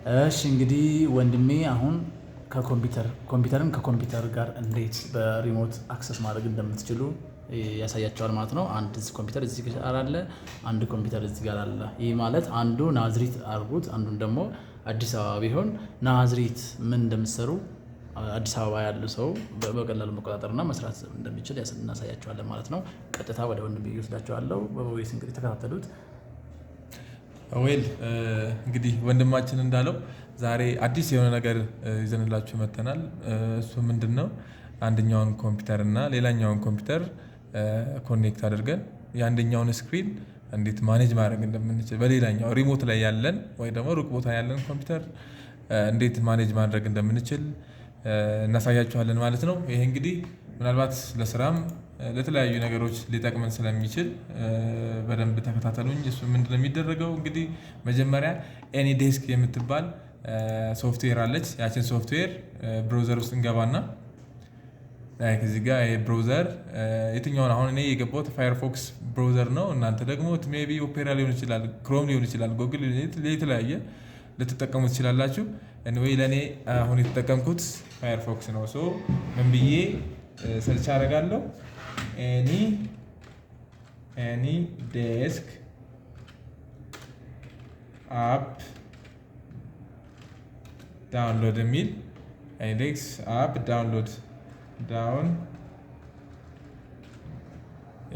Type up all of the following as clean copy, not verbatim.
እሺ እንግዲህ ወንድሜ አሁን ኮምፒውተርን ከኮምፒውተር ጋር እንዴት በሪሞት አክሰስ ማድረግ እንደምትችሉ ያሳያቸዋል ማለት ነው። አንድ ኮምፒውተር እዚህ ጋር አለ፣ አንድ ኮምፒውተር እዚህ ጋር አለ። ይህ ማለት አንዱ ናዝሪት አድርጉት፣ አንዱን ደግሞ አዲስ አበባ ቢሆን ናዝሪት ምን እንደምትሰሩ አዲስ አበባ ያለ ሰው በቀላሉ መቆጣጠርና መስራት እንደሚችል እናሳያቸዋለን ማለት ነው። ቀጥታ ወደ ወንድሜ ይወስዳቸዋለሁ። በቮይስ እንግዲህ ተከታተሉት። ዌል እንግዲህ ወንድማችን እንዳለው ዛሬ አዲስ የሆነ ነገር ይዘንላችሁ መጥተናል። እሱ ምንድን ነው? አንደኛውን ኮምፒውተር እና ሌላኛውን ኮምፒውተር ኮኔክት አድርገን የአንደኛውን ስክሪን እንዴት ማኔጅ ማድረግ እንደምንችል፣ በሌላኛው ሪሞት ላይ ያለን ወይ ደግሞ ሩቅ ቦታ ያለን ኮምፒውተር እንዴት ማኔጅ ማድረግ እንደምንችል እናሳያችኋለን ማለት ነው። ይሄ እንግዲህ ምናልባት ለስራም ለተለያዩ ነገሮች ሊጠቅመን ስለሚችል በደንብ ተከታተሉኝ። እሱ ምንድነው የሚደረገው? እንግዲህ መጀመሪያ ኤኒ ዴስክ የምትባል ሶፍትዌር አለች። ያችን ሶፍትዌር ብሮዘር ውስጥ እንገባና እዚህ ጋር ብሮዘር የትኛውን አሁን እኔ የገባሁት ፋየርፎክስ ብሮዘር ነው። እናንተ ደግሞ ሜይ ቢ ኦፔራ ሊሆን ይችላል፣ ክሮም ሊሆን ይችላል፣ ጎግል የተለያየ ልትጠቀሙ ትችላላችሁ። ወይ ለእኔ አሁን የተጠቀምኩት ፋየርፎክስ ነው። ሶ ምን ብዬ ሰርች አደርጋለሁ? ኤኒ ዴስክ አፕ ዳውንሎድ የሚል ኤኒ ዴስክ አፕ ዳውን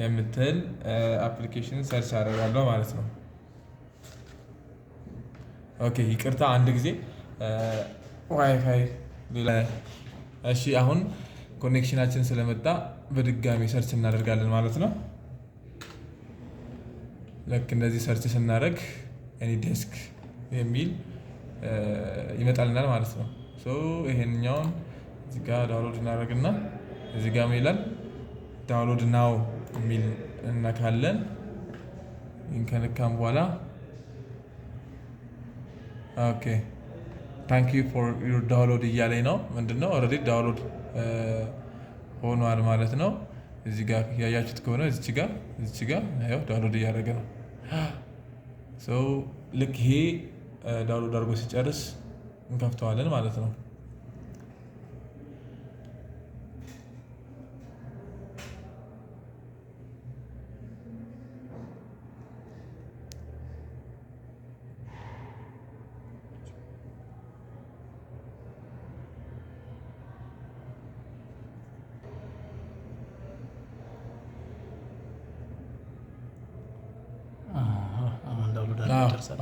የምትል አፕሊኬሽን ሰርች አደርጋለሁ ማለት ነው። ኦኬ ይቅርታ አንድ ጊዜ ዋይፋይ ሌላ። እሺ አሁን ኮኔክሽናችን ስለመጣ በድጋሚ ሰርች እናደርጋለን ማለት ነው። ልክ እንደዚህ ሰርች ስናደርግ ኤኒ ዴስክ የሚል ይመጣልናል ማለት ነው። ይሄንኛውን እዚህ ጋር ዳውንሎድ እናደርግና እዚህ ጋር ይላል ዳውንሎድ ናው የሚል እነካለን። ይህን ከነካም በኋላ ኦኬ ታንክ ዩ ፎር ዩር ዳውንሎድ እያለኝ ነው። ምንድነው ኦልሬዲ ዳውንሎድ ሆኗል ማለት ነው። እዚህ ጋር ያያችሁት ከሆነ እዚች ጋር ያው ዳውንሎድ እያደረገ ነው። ልክ ይሄ ዳውንሎድ አድርጎ ሲጨርስ እንከፍተዋለን ማለት ነው።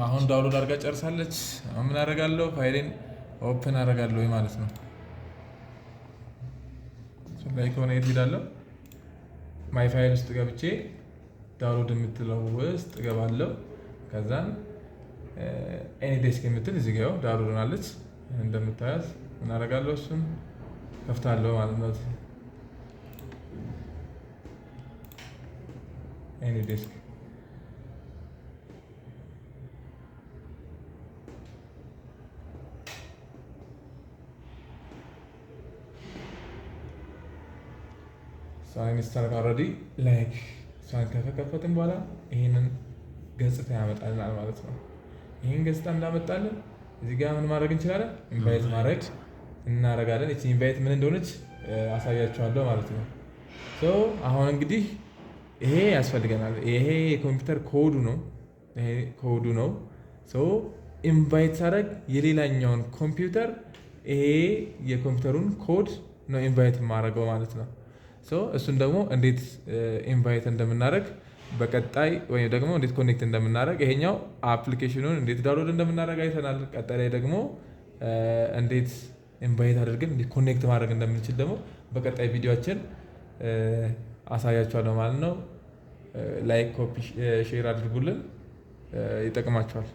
አሁን ዳውንሎድ አድርጋ ጨርሳለች። አሁን ምን አደርጋለሁ? ፋይሌን ኦፕን አደርጋለሁ ማለት ነው። ላይ ከሆነ የት ሄዳለሁ? ማይ ፋይል ውስጥ ገብቼ ዳውንሎድ የምትለው ውስጥ እገባለሁ። ከዛን ኤኒ ዴስክ የምትል እዚህ ጋር ዳውንሎድ ሆናለች እንደምታያት። ምን አደርጋለሁ? እሱን ከፍታለሁ ማለት ነው። ኤኒ ዴስክ ኢንስታል ኦልሬዲ ላይክ እሷን ከከፈትን በኋላ ይሄንን ገጽታ ያመጣልናል ማለት ነው። ይሄን ገጽታ እንዳመጣልን እዚህ ጋር ምን ማድረግ እንችላለን? ኢንቫይት ማድረግ እናደርጋለን። እቺ ኢንቫይት ምን እንደሆነች አሳያችኋለሁ ማለት ነው። አሁን እንግዲህ ይሄ ያስፈልገናል። ይሄ የኮምፒውተር ኮዱ ነው። ኢንቫይት ሳደርግ የሌላኛውን ኮምፒውተር ይሄ የኮምፒውተሩን ኮድ ነው ኢንቫይት የማደርገው ማለት ነው። እሱን ደግሞ እንዴት ኢንቫይት እንደምናደርግ በቀጣይ ወይም ደግሞ እንዴት ኮኔክት እንደምናደርግ ይሄኛው አፕሊኬሽኑን እንዴት ዳውንሎድ እንደምናደርግ አይተናል። ቀጣይ ላይ ደግሞ እንዴት ኢንቫይት አድርገን እንዴት ኮኔክት ማድረግ እንደምንችል ደግሞ በቀጣይ ቪዲዮአችን አሳያችኋለሁ ማለት ነው። ላይክ፣ ኮፒ፣ ሼር አድርጉልን፣ ይጠቅማችኋል።